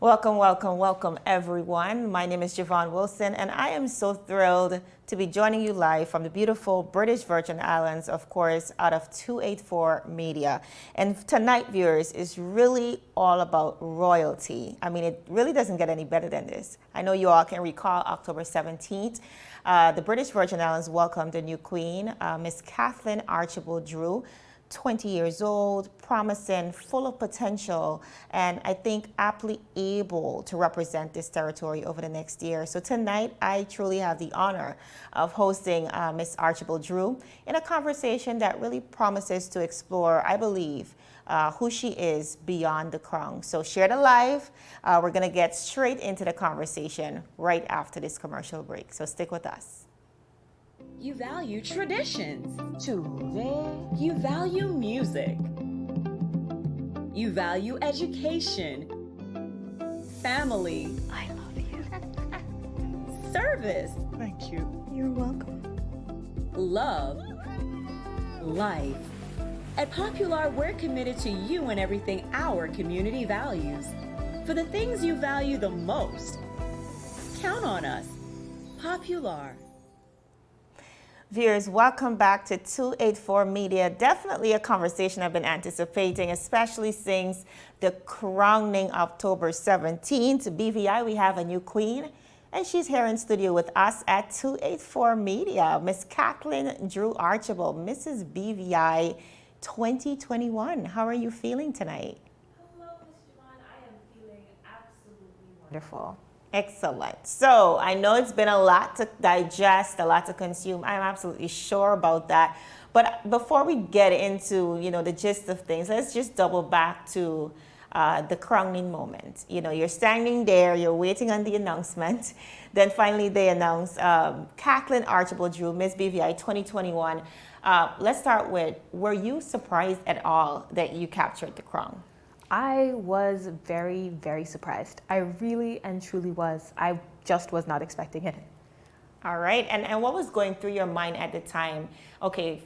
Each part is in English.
Welcome, welcome, welcome, everyone. My name is Jovan Wilson, and I am so thrilled to be joining you live from the beautiful British Virgin Islands, of course, out of 284 Media. And tonight, viewers, is really all about royalty. I mean, it really doesn't get any better than this. I know you all can recall October 17th. The British Virgin Islands welcomed a new queen, Miss Kathlyn Archibald-Drew, 20 years old, promising, full of potential, and I think aptly able to represent this territory over the next year. So tonight, I truly have the honor of hosting Miss Archibald-Drew in a conversation that really promises to explore, I believe, who she is beyond the crown. So share the live. We're going to get straight into the conversation right after this commercial break. So stick with us. You value traditions. Jovan. You value music. You value education. Family. I love you. Service. Thank you. You're welcome. Love. Life. At Popular, we're committed to you and everything our community values. For the things you value the most, count on us. Popular. Viewers, welcome back to 284 Media. Definitely a conversation I've been anticipating, especially since the crowning October 17th. BVI, we have a new queen, and she's here in studio with us at 284 Media. Miss Kathlyn Drew Archibald, Mrs. BVI 2021. How are you feeling tonight? Hello, Ms. Jovan. I am feeling absolutely wonderful. Excellent. So I know it's been a lot to digest, a lot to consume. I'm absolutely sure about that. But before we get into, the gist of things, let's just double back to the crowning moment. You're standing there, you're waiting on the announcement. Then finally they announce Kathlyn Archibald-Drew, Miss BVI 2021. Let's start with, were you surprised at all that you captured the crown? I was very, very surprised. I really and truly was. I just was not expecting it. All right. And what was going through your mind at the time? Okay,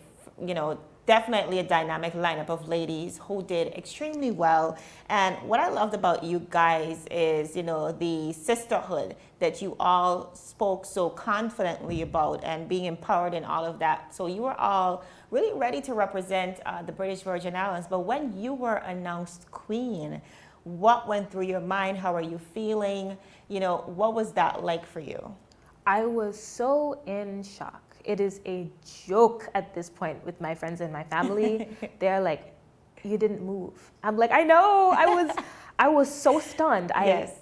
definitely a dynamic lineup of ladies who did extremely well. And what I loved about you guys is, the sisterhood that you all spoke so confidently about and being empowered in all of that. So you were all really ready to represent the British Virgin Islands. But when you were announced queen, what went through your mind? How are you feeling? What was that like for you? I was so in shock. It is a joke at this point with my friends and my family. They're like, "You didn't move." I'm like, "I know." I was so stunned. Yes.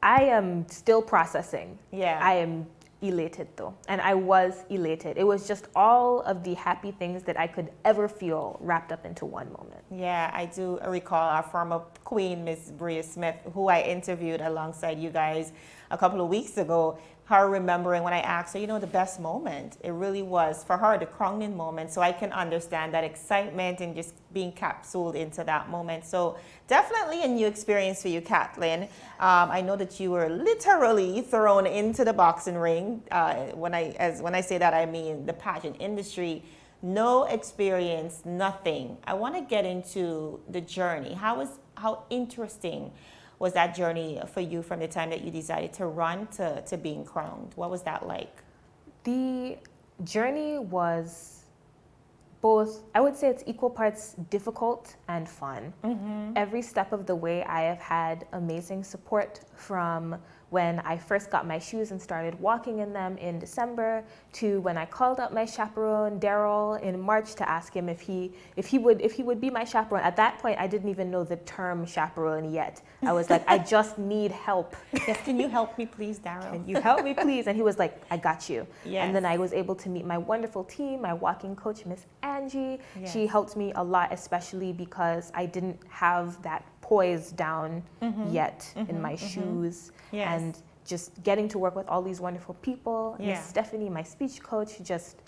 I am still processing. Yeah. I am elated though, and I was elated. It was just all of the happy things that I could ever feel wrapped up into one moment. Yeah, I do recall our former queen, Miss Bria Smith, who I interviewed alongside you guys a couple of weeks ago. Her remembering when I asked her, the best moment, it really was for her, the crowning moment. So I can understand that excitement and just being capsuled into that moment. So definitely a new experience for you, Kathlyn. I know that you were literally thrown into the boxing ring. When I say that, I mean the pageant industry. No experience, nothing. I want to get into the journey. How interesting was that journey for you from the time that you decided to run to being crowned? What was that like? The journey was both, I would say it's equal parts difficult and fun. Mm-hmm. Every step of the way, I have had amazing support from when I first got my shoes and started walking in them in December to when I called up my chaperone, Daryl, in March to ask him if he would be my chaperone. At that point, I didn't even know the term chaperone yet. I was like, I just need help. Yes, can you help me please, Daryl? Can you help me please? And he was like, I got you. Yes. And then I was able to meet my wonderful team, my walking coach, Miss Angie. Yes. She helped me a lot, especially because I didn't have that poise down yet in my shoes. Yes. And just getting to work with all these wonderful people, Yeah. Miss Stephanie, my speech coach, just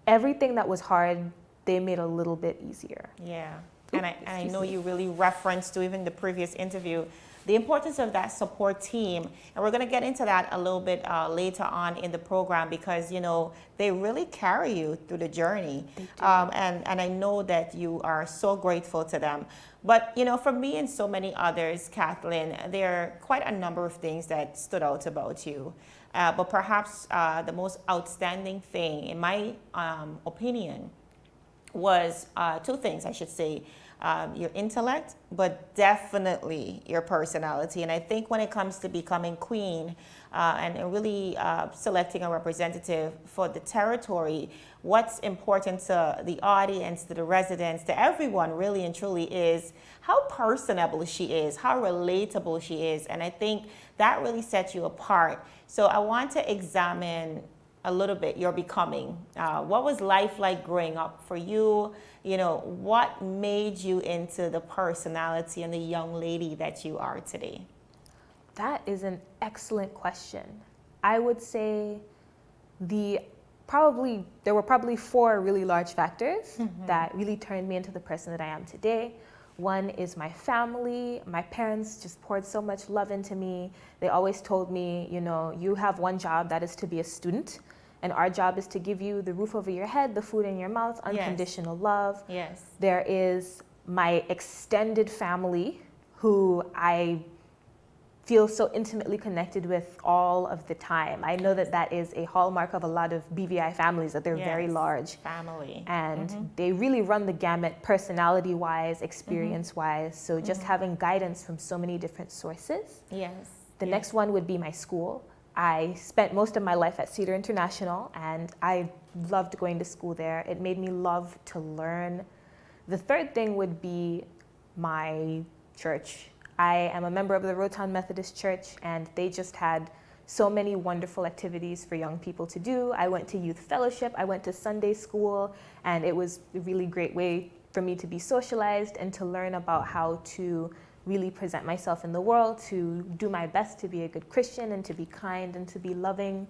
everything that was hard, they made a little bit easier. Yeah. And I know you really referenced to even the previous interview the importance of that support team. And we're going to get into that a little bit later on in the program because, you know, they really carry you through the journey. And I know that you are so grateful to them. But, you know, for me and so many others, Kathlyn, there are quite a number of things that stood out about you. But perhaps the most outstanding thing, in my opinion, was two things, I should say. Your intellect, but definitely your personality. And I think when it comes to becoming queen and really selecting a representative for the territory, what's important to the audience, to the residents, to everyone really and truly is how personable she is, how relatable she is. And I think that really sets you apart. So I want to examine a little bit your becoming. What was life like growing up for you? You know, what made you into the personality and the young lady that you are today? That is an excellent question. I would say there were probably four really large factors that really turned me into the person that I am today. One is my family. My parents just poured so much love into me. They always told me, you know, you have one job, that is to be a student. And our job is to give you the roof over your head, the food in your mouth, unconditional love. Yes. There is my extended family, who I feel so intimately connected with all of the time. I know that that is a hallmark of a lot of BVI families, that they're very large. Family. And they really run the gamut personality-wise, experience-wise. So just having guidance from so many different sources. Yes. The next one would be my school. I spent most of my life at Cedar International, and I loved going to school there. It made me love to learn. The third thing would be my church. I am a member of the Rotan Methodist Church, and they just had so many wonderful activities for young people to do. I went to youth fellowship, I went to Sunday school, and it was a really great way for me to be socialized and to learn about how to really present myself in the world, to do my best to be a good Christian and to be kind and to be loving,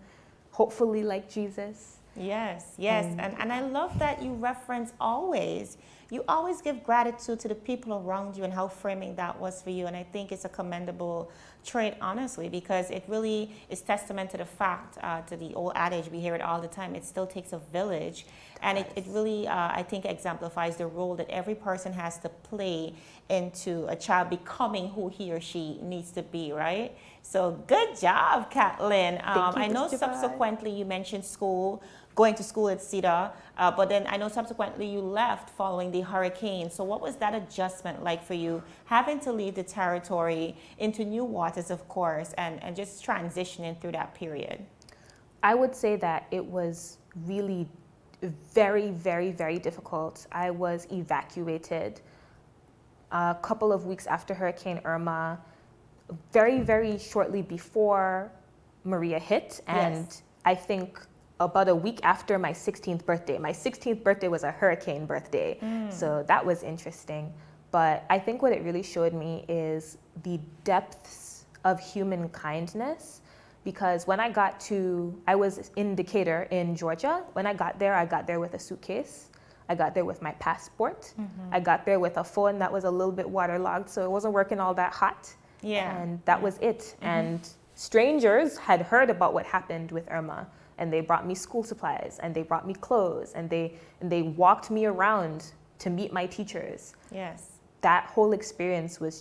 hopefully like Jesus. Yes, yes. And I love that you reference always. You always give gratitude to the people around you and how framing that was for you. And I think it's a commendable trait, honestly, because it really is testament to the fact, to the old adage, we hear it all the time, it still takes a village. And it really, I think, exemplifies the role that every person has to play into a child becoming who he or she needs to be, right? So good job, Kathlyn. I know subsequently you mentioned school, going to school at Cedar, but then I know subsequently you left following the hurricane. So what was that adjustment like for you, having to leave the territory into new waters, of course, and just transitioning through that period? I would say that it was really very, very, very difficult. I was evacuated a couple of weeks after Hurricane Irma, very, very shortly before Maria hit, and I think about a week after my 16th birthday. My 16th birthday was a hurricane birthday, so that was interesting. But I think what it really showed me is the depths of human kindness, because when I was in Decatur in Georgia. When I got there with a suitcase. I got there with my passport. I got there with a phone that was a little bit waterlogged, so it wasn't working all that hot. Yeah. And that was it. And strangers had heard about what happened with Irma, and they brought me school supplies, and they brought me clothes, and they walked me around to meet my teachers. Yes. That whole experience was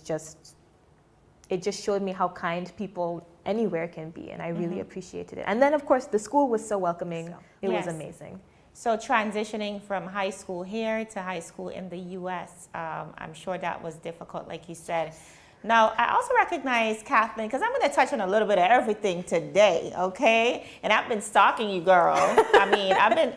it just showed me how kind people anywhere can be, and I really appreciated it. And then, of course, the school was so welcoming. It was amazing. So transitioning from high school here to high school in the U.S., I'm sure that was difficult, like you said. Now, I also recognize, Kathlyn, because I'm going to touch on a little bit of everything today, okay? And I've been stalking you, girl. I mean,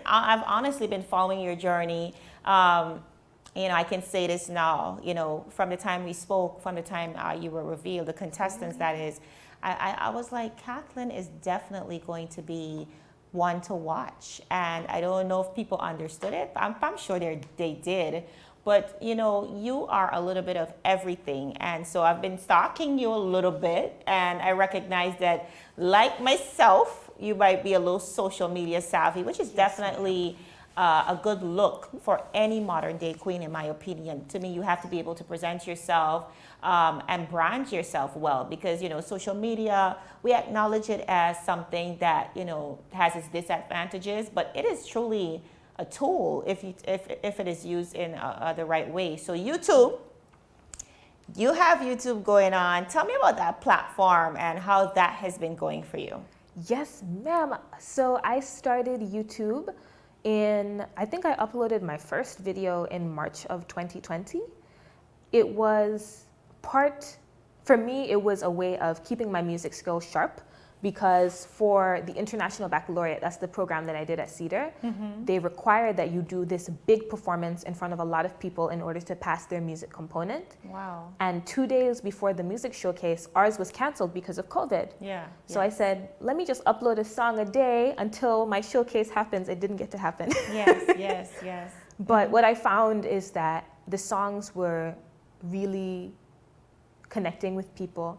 I've honestly been following your journey. You know, I can say this now, you know, from the time we spoke, from the time you were revealed, the contestants, that is, I was like, Kathlyn is definitely going to be one to watch. And I don't know if people understood it, but I'm sure they did. But, you know, you are a little bit of everything. And so I've been stalking you a little bit. And I recognize that, like myself, you might be a little social media savvy, which is definitely a good look for any modern day queen, in my opinion. To me, you have to be able to present yourself and brand yourself well, because, social media, we acknowledge it as something that, has its disadvantages, but it is truly a tool if it is used in the right way. So YouTube, you have YouTube going on. Tell me about that platform and how that has been going for you. Yes, ma'am. So I started YouTube I think I uploaded my first video in March of 2020. It was for me, it was a way of keeping my music skills sharp, because for the International Baccalaureate, that's the program that I did at Cedar, they required that you do this big performance in front of a lot of people in order to pass their music component. Wow. And 2 days before the music showcase, ours was canceled because of COVID. Yeah. So I said, let me just upload a song a day until my showcase happens. It didn't get to happen. Yes. But what I found is that the songs were really connecting with people,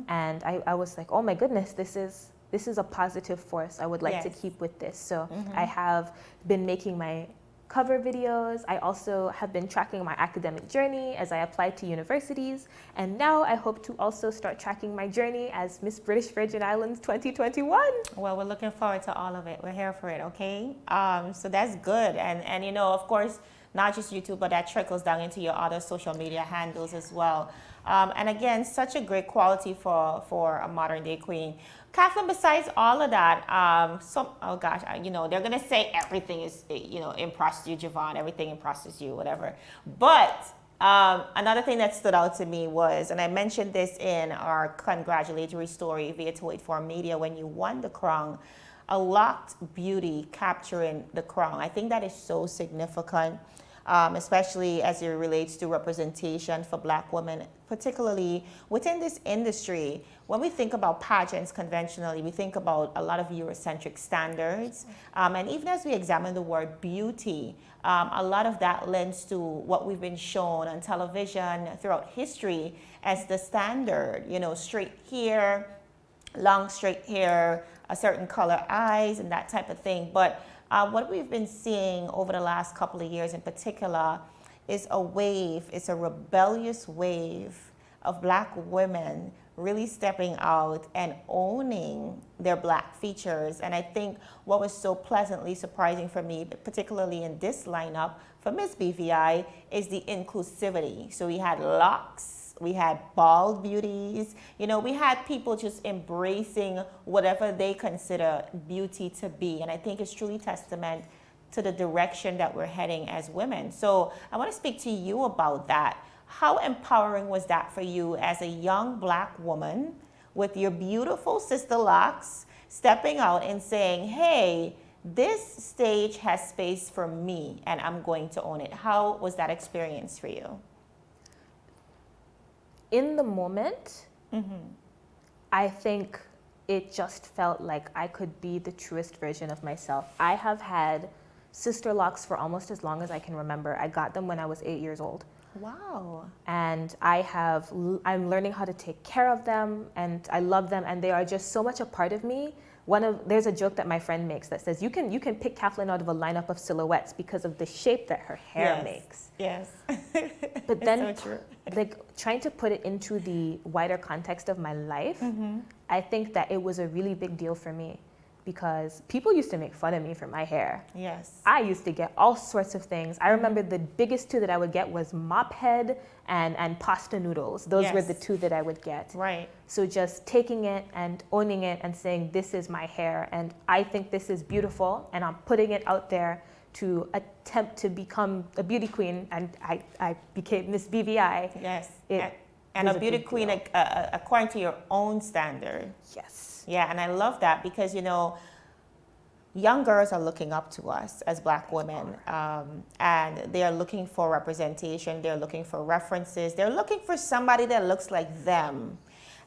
and I was like, oh my goodness, this is a positive force. I would like to keep with this. So I have been making my cover videos. I also have been tracking my academic journey as I applied to universities, and now I hope to also start tracking my journey as Miss British Virgin Islands 2021. Well, we're looking forward to all of it. We're here for it, okay? So that's good, and of course, not just YouTube, but that trickles down into your other social media handles as well. And again, such a great quality for a modern day queen. Kathlyn, besides all of that, they're going to say everything is, impressed you, Jovan, everything impresses you, whatever. But another thing that stood out to me was, and I mentioned this in our congratulatory story via 284 Media, when you won the crown, a locked beauty capturing the crown. I think that is so significant. Especially as it relates to representation for Black women, particularly within this industry. When we think about pageants conventionally, we think about a lot of Eurocentric standards. And even as we examine the word beauty, a lot of that lends to what we've been shown on television throughout history as the standard, straight hair, long straight hair, a certain color eyes, and that type of thing. But what we've been seeing over the last couple of years in particular is it's a rebellious wave of Black women really stepping out and owning their Black features. And I think what was so pleasantly surprising for me, particularly in this lineup for Miss BVI, is the inclusivity. So we had locks, we had bald beauties, we had people just embracing whatever they consider beauty to be. And I think it's truly testament to the direction that we're heading as women. So I want to speak to you about that. How empowering was that for you as a young Black woman with your beautiful sister locks, stepping out and saying, hey, this stage has space for me and I'm going to own it? How was that experience for you? In the moment, I think it just felt like I could be the truest version of myself. I have had sister locks for almost as long as I can remember. I got them when I was 8 years old. Wow. And I'm learning how to take care of them, and I love them, and they are just so much a part of me. There's a joke that my friend makes that says, you can pick Kathlyn out of a lineup of silhouettes because of the shape that her hair makes. Yes. But then, so true. Trying to put it into the wider context of my life, I think that it was a really big deal for me, because people used to make fun of me for my hair. Yes. I used to get all sorts of things. I remember the biggest two that I would get was mop head and pasta noodles. Those were the two that I would get. Right. So just taking it and owning it and saying, this is my hair, and I think this is beautiful, and I'm putting it out there to attempt to become a beauty queen, and I became Miss BVI. Yes. And a beauty queen according to your own standard. Yes. Yeah, and I love that because, young girls are looking up to us as Black women, and they are looking for representation. They're looking for references. They're looking for somebody that looks like them.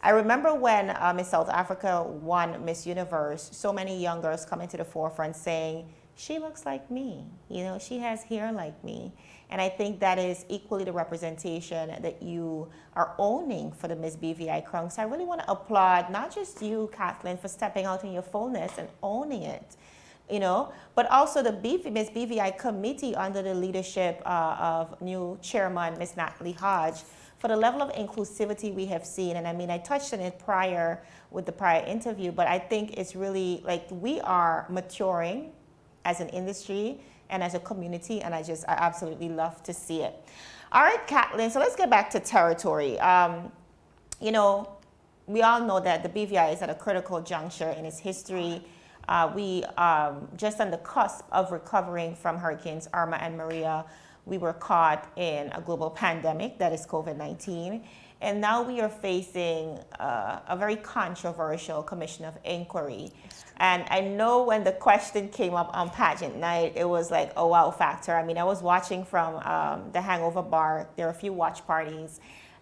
I remember when Miss South Africa won Miss Universe, so many young girls coming to the forefront saying, she looks like me, she has hair like me. And I think that is equally the representation that you are owning for the Miss BVI crown. So I really want to applaud not just you, Kathlyn, for stepping out in your fullness and owning it. you know, but also the Miss BVI committee under the leadership of new chairman, Miss Natalie Hodge, for the level of inclusivity we have seen. And I mean, I touched on it prior with the prior interview, but I think it's really like we are maturing as an industry and as a community, and I absolutely love to see it. All right, Kathlyn, so let's get back to territory. You know, we all know that the BVI is at a critical juncture in its history. We just on the cusp of recovering from Hurricanes Irma and Maria. We were caught in a global pandemic that is COVID-19. And now we are facing a very controversial commission of inquiry. And I know when the question came up on pageant night, it was like a wow factor. I mean, I was watching from the Hangover Bar. There were a few watch parties.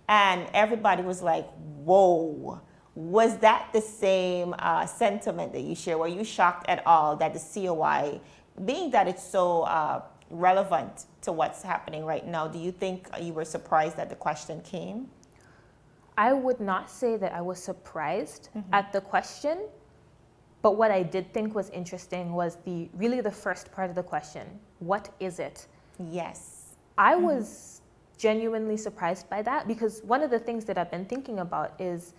And everybody was like, whoa. Was that the same sentiment that you share? Were you shocked at all that the COI, being that it's so relevant to what's happening right now, do you think you were surprised that the question came? I would not say that I was surprised at the question, but what I did think was interesting was really the first part of the question. What is it? Yes. I was genuinely surprised by that, because one of the things that I've been thinking about is,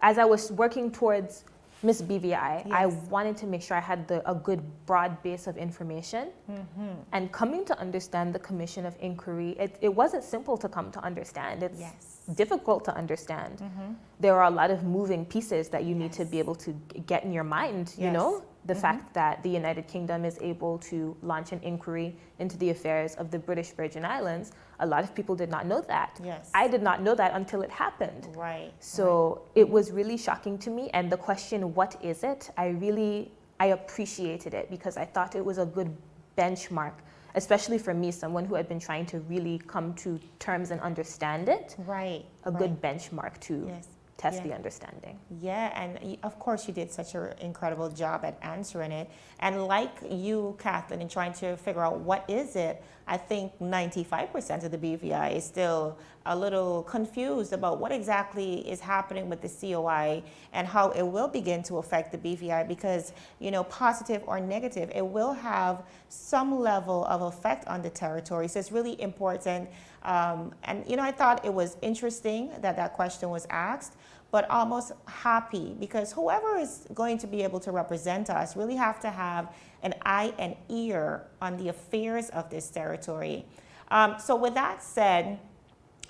as I was working towards Miss BVI, I wanted to make sure I had a good broad base of information. And coming to understand the Commission of Inquiry, it wasn't simple to come to understand. It's difficult to understand. There are a lot of moving pieces that you need to be able to get in your mind, you know? The fact that the United Kingdom is able to launch an inquiry into the affairs of the British Virgin Islands, a lot of people did not know that. I did not know that until it happened. So it was really shocking to me. And the question, what is it? I appreciated it, because I thought it was a good benchmark, especially for me, someone who had been trying to really come to terms and understand it. A good benchmark to test the understanding. Yeah, and of course you did such an incredible job at answering it. And like you, Kathlyn, in trying to figure out what is it, I think 95% of the BVI is still a little confused about what exactly is happening with the COI and how it will begin to affect the BVI, because, you know, positive or negative, it will have some level of effect on the territory. So it's really important. And, you know, I thought it was interesting that that question was asked, but almost happy, because whoever is going to be able to represent us really have to have an eye and ear on the affairs of this territory. So with that said,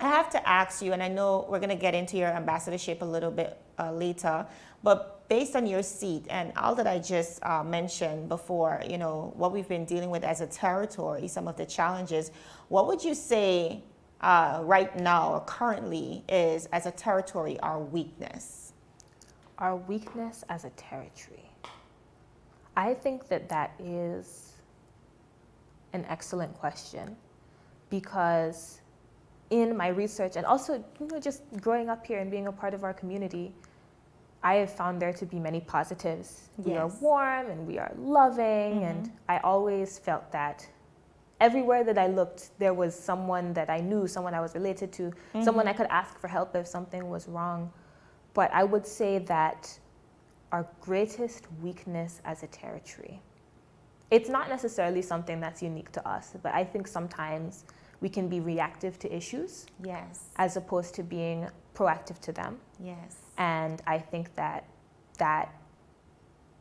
I have to ask you, and I know we're going to get into your ambassadorship a little bit later, but based on your seat and all that I just mentioned before, you know, what we've been dealing with as a territory, some of the challenges, what would you say right now or currently is, as a territory, our weakness? Our weakness as a territory. I think that is an excellent question, because in my research, and also, you know, just growing up here and being a part of our community, I have found there to be many positives. We are warm and we are loving, and I always felt that everywhere that I looked, there was someone that I knew, someone I was related to, someone I could ask for help if something was wrong. But I would say that our greatest weakness as a territory, it's not necessarily something that's unique to us, but I think sometimes we can be reactive to issues as opposed to being proactive to them. And I think that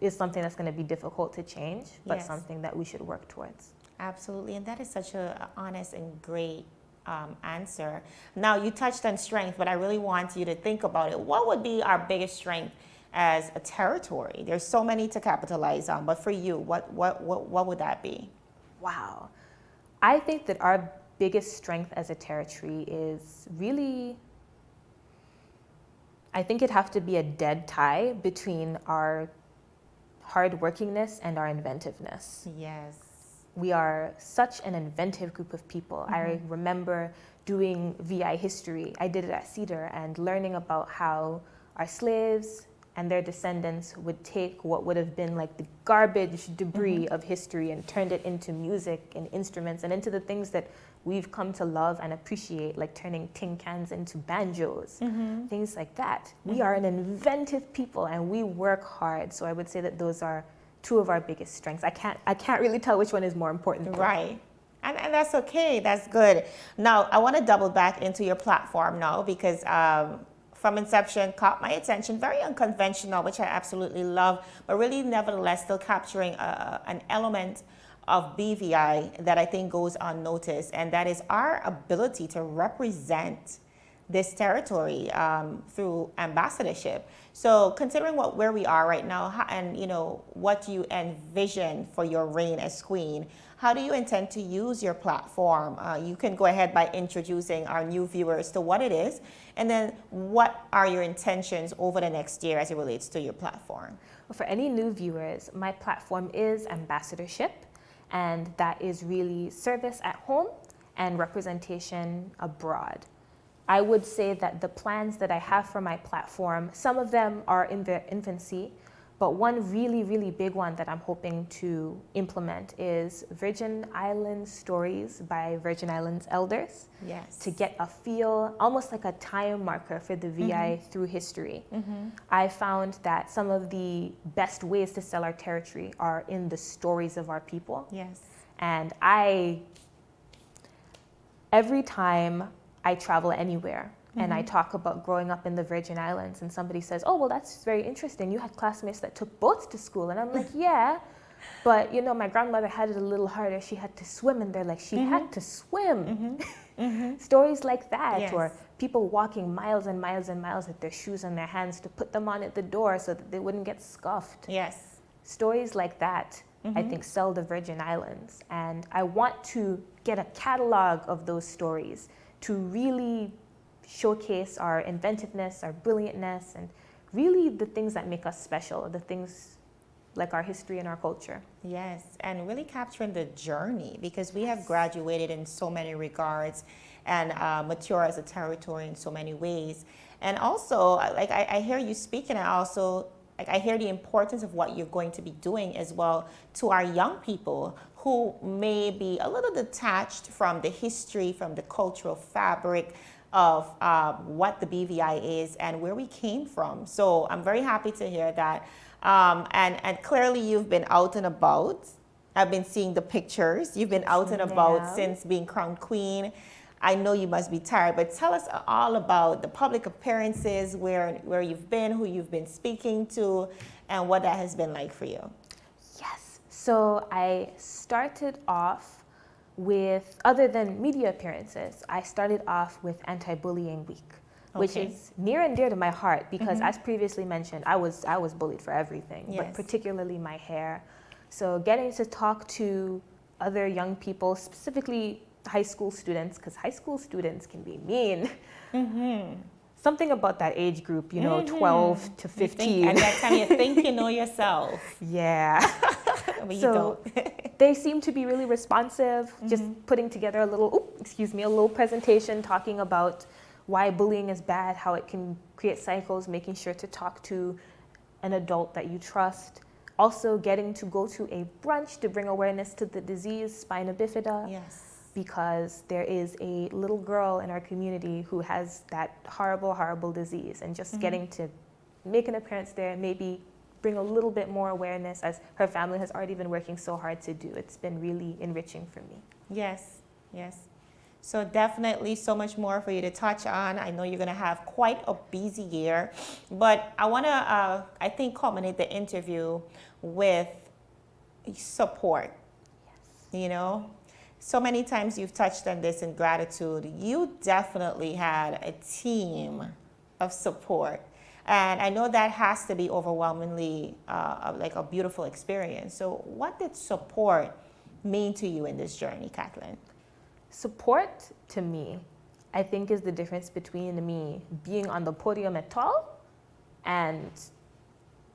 is something that's going to be difficult to change, but something that we should work towards. Absolutely, and that is such an honest and great answer. Now, you touched on strength, but I really want you to think about it. What would be our biggest strength as a territory? There's so many to capitalize on, but for you, what would that be? Wow. I think that our biggest strength as a territory is really, I think it'd have to be a dead tie between our hardworkingness and our inventiveness. We are such an inventive group of people. I remember doing VI history. I did it at Cedar, and learning about how our slaves and their descendants would take what would have been like the garbage debris of history and turned it into music and instruments and into the things that we've come to love and appreciate, like turning tin cans into banjos, things like that. We are an inventive people and we work hard. So I would say that those are two of our biggest strengths. I can't really tell which one is more important, though. Right. And that's okay. That's good. Now, I want to double back into your platform now because from inception caught my attention. Very unconventional, which I absolutely love, but really nevertheless still capturing an element of BVI that I think goes unnoticed, and that is our ability to represent this territory through ambassadorship. So considering where we are right now and what you envision for your reign as queen, how do you intend to use your platform? You can go ahead by introducing our new viewers to what it is, and then what are your intentions over the next year as it relates to your platform? Well, for any new viewers, my platform is ambassadorship, and that is really service at home and representation abroad. I would say that the plans that I have for my platform, some of them are in their infancy, but one really, really big one that I'm hoping to implement is Virgin Islands stories by Virgin Islands elders. Yes. To get a feel, almost like a time marker for the VI through history. I found that some of the best ways to sell our territory are in the stories of our people. Yes. And every time I travel anywhere and I talk about growing up in the Virgin Islands and somebody says, oh, well, that's very interesting. You had classmates that took boats to school. And I'm like, yeah, but my grandmother had it a little harder. She had to swim, and they're like, she had to swim. Stories like that, Yes. or people walking miles and miles and miles with their shoes in their hands to put them on at the door so that they wouldn't get scuffed. Yes. Stories like that, I think, sell the Virgin Islands. And I want to get a catalog of those stories to really showcase our inventiveness, our brilliantness, and really the things that make us special, the things like our history and our culture. Yes, and really capturing the journey, because we have graduated in so many regards and mature as a territory in so many ways. And also, like I hear you speaking, and also I hear the importance of what you're going to be doing as well to our young people who may be a little detached from the history, from the cultural fabric of what the BVI is and where we came from. So I'm very happy to hear that. And clearly you've been out and about. I've been seeing the pictures. You've been out and about since being crowned queen. I know you must be tired, but tell us all about the public appearances, where you've been, who you've been speaking to, and what that has been like for you. Yes. So I started off with, other than media appearances, I started off with Anti-Bullying Week, which is near and dear to my heart because, as previously mentioned, I was bullied for everything, but particularly my hair. So getting to talk to other young people, specifically high school students, because high school students can be mean. Something about that age group, 12 to 15. At that time, you think you know yourself. Yeah. But So you don't. they seem to be really responsive, just putting together a little presentation talking about why bullying is bad, how it can create cycles, making sure to talk to an adult that you trust. Also getting to go to a brunch to bring awareness to the disease, spina bifida. Yes. Because there is a little girl in our community who has that horrible, horrible disease, and just getting to make an appearance there, maybe bring a little bit more awareness, as her family has already been working so hard to do. It's been really enriching for me. Yes, yes. So definitely so much more for you to touch on. I know you're going to have quite a busy year, but I want to, I think, culminate the interview with support. Yes. So many times you've touched on this in gratitude. You definitely had a team of support. And I know that has to be overwhelmingly like a beautiful experience. So what did support mean to you in this journey, Kathlyn? Support, to me, I think is the difference between me being on the podium at all and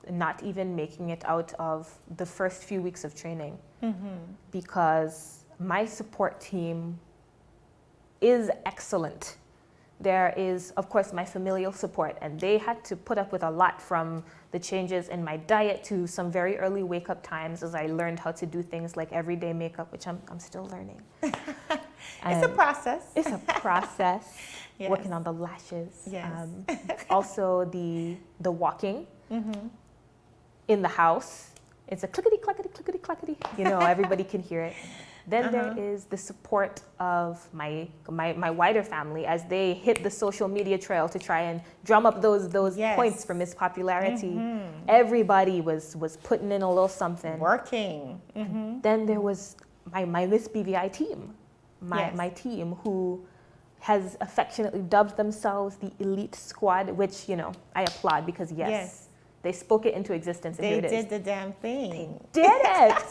not even making it out of the first few weeks of training. Because my support team is excellent. There is, of course, my familial support, and they had to put up with a lot, from the changes in my diet to some very early wake-up times as I learned how to do things like everyday makeup, which I'm still learning. It's a process. It's a process. Yes. Working on the lashes. Yes. Also the walking in the house. It's a clickety, clackety, clickety, clackety. You know, everybody can hear it. Then there is the support of my wider family as they hit the social media trail to try and drum up those Yes. points for Miss Popularity. Everybody was putting in a little something. Working. Then there was my Miss BVI team, Yes. my team who has affectionately dubbed themselves the Elite Squad, which, you know, I applaud because Yes. they spoke it into existence and They here it is. did the damn thing. Did it!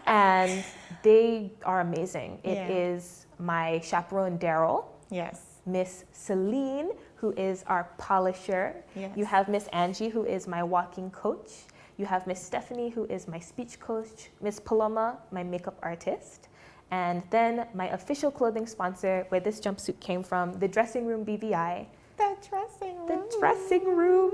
And they are amazing. It Yeah. is my chaperone, Daryl, Yes. Miss Celine, who is our polisher. Yes. You have Miss Angie, who is my walking coach. You have Miss Stephanie, who is my speech coach. Miss Paloma, my makeup artist. And then my official clothing sponsor, where this jumpsuit came from, the Dressing Room BVI. The dressing room. The dressing room.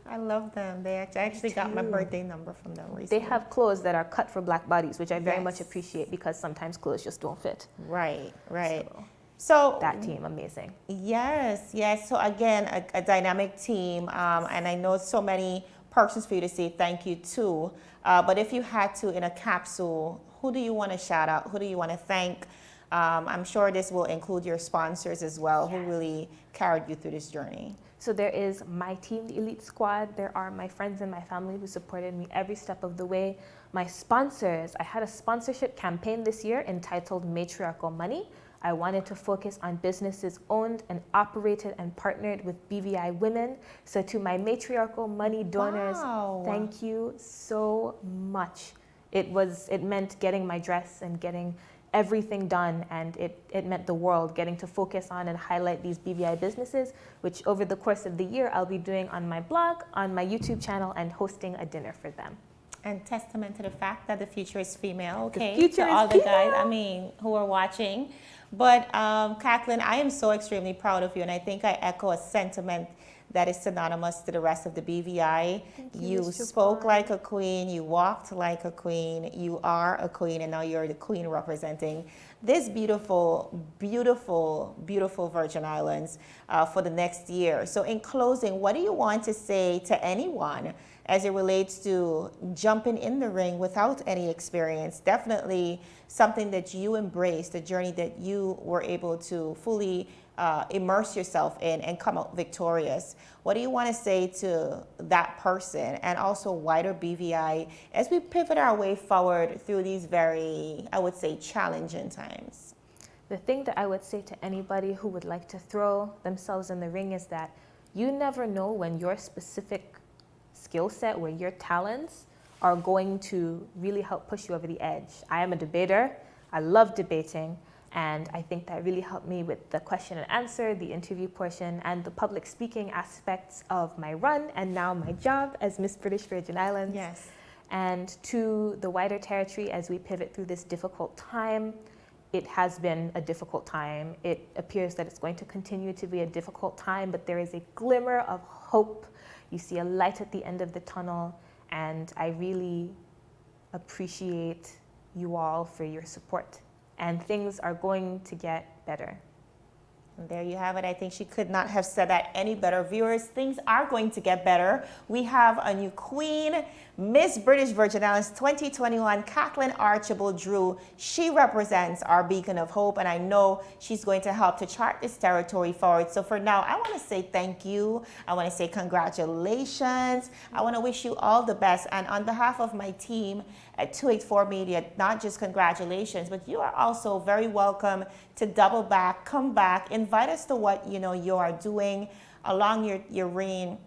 I love them. They actually got my birthday number from them recently. They have clothes that are cut for black bodies, which I very much Yes. appreciate because sometimes clothes just don't fit. Right. So So that team, amazing. yes. So again, a dynamic team, and I know so many persons for you to say thank you to. But if you had to, in a capsule, who do you want to shout out? Who do you want to thank? I'm sure this will include your sponsors as well, who really carried you through this journey. So there is my team, the Elite Squad. There are my friends and my family who supported me every step of the way. My sponsors, I had a sponsorship campaign this year entitled Matriarchal Money. I wanted to focus on businesses owned and operated and partnered with BVI women. So to my Matriarchal Money donors, Wow. thank you so much. It meant getting my dress and getting everything done, and it meant the world, getting to focus on and highlight these BVI businesses, which over the course of the year I'll be doing on my blog, on my YouTube channel, and hosting a dinner for them. And testament to the fact that the future is female, The okay? future to is all the guys, female. who are watching. But Kathlyn, I am so extremely proud of you, and I think I echo a sentiment that is synonymous to the rest of the BVI. You Ms. spoke Jovan. like a queen, you walked like a queen, you are a queen, and now you're the queen representing this beautiful, beautiful, beautiful Virgin Islands for the next year. So in closing, what do you want to say to anyone as it relates to jumping in the ring without any experience? Definitely something that you embraced, a journey that you were able to fully immerse yourself in and come out victorious. What do you want to say to that person and also wider BVI as we pivot our way forward through these very, I would say, challenging times? The thing that I would say to anybody who would like to throw themselves in the ring is that you never know when your specific skill set, where your talents are going to really help push you over the edge. I am a debater. I love debating. And I think that really helped me with the question and answer, the interview portion, and the public speaking aspects of my run and now my job as Miss British Virgin Islands. Yes. And to the wider territory as we pivot through this difficult time, it has been a difficult time. It appears that it's going to continue to be a difficult time, but there is a glimmer of hope. You see a light at the end of the tunnel, and I really appreciate you all for your support. And things are going to get better. And there you have it. I think she could not have said that any better. Viewers, things are going to get better. We have a new queen, Miss British Virgin Islands 2021, Kathlyn Archibald-Drew. She represents our beacon of hope, and I know she's going to help to chart this territory forward. So for now, I want to say thank you. I want to say congratulations. I want to wish you all the best. And on behalf of my team at 284 Media, not just congratulations, but you are also very welcome to double back, come back, invite us to what you are doing along your reign.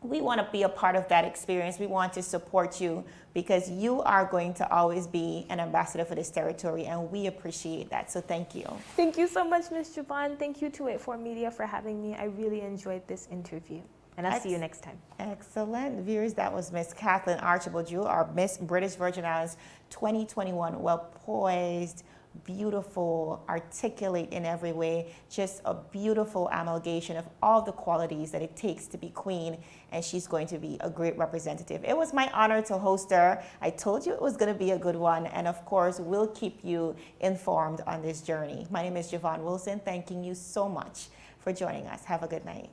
We want to be a part of that experience. We want to support you because you are going to always be an ambassador for this territory, and we appreciate that. So thank you. Thank you so much, Ms. Jovan. Thank you, 284 Media, for having me. I really enjoyed this interview. And I'll see you next time. Excellent. Viewers, that was Miss Kathlyn Archibald-Drew, our Miss British Virgin Islands 2021. Well poised, beautiful, articulate in every way, just a beautiful amalgamation of all the qualities that it takes to be queen, and she's going to be a great representative. It was my honor to host her. I told you it was going to be a good one, and of course, we'll keep you informed on this journey. My name is Jovan Wilson, thanking you so much for joining us. Have a good night.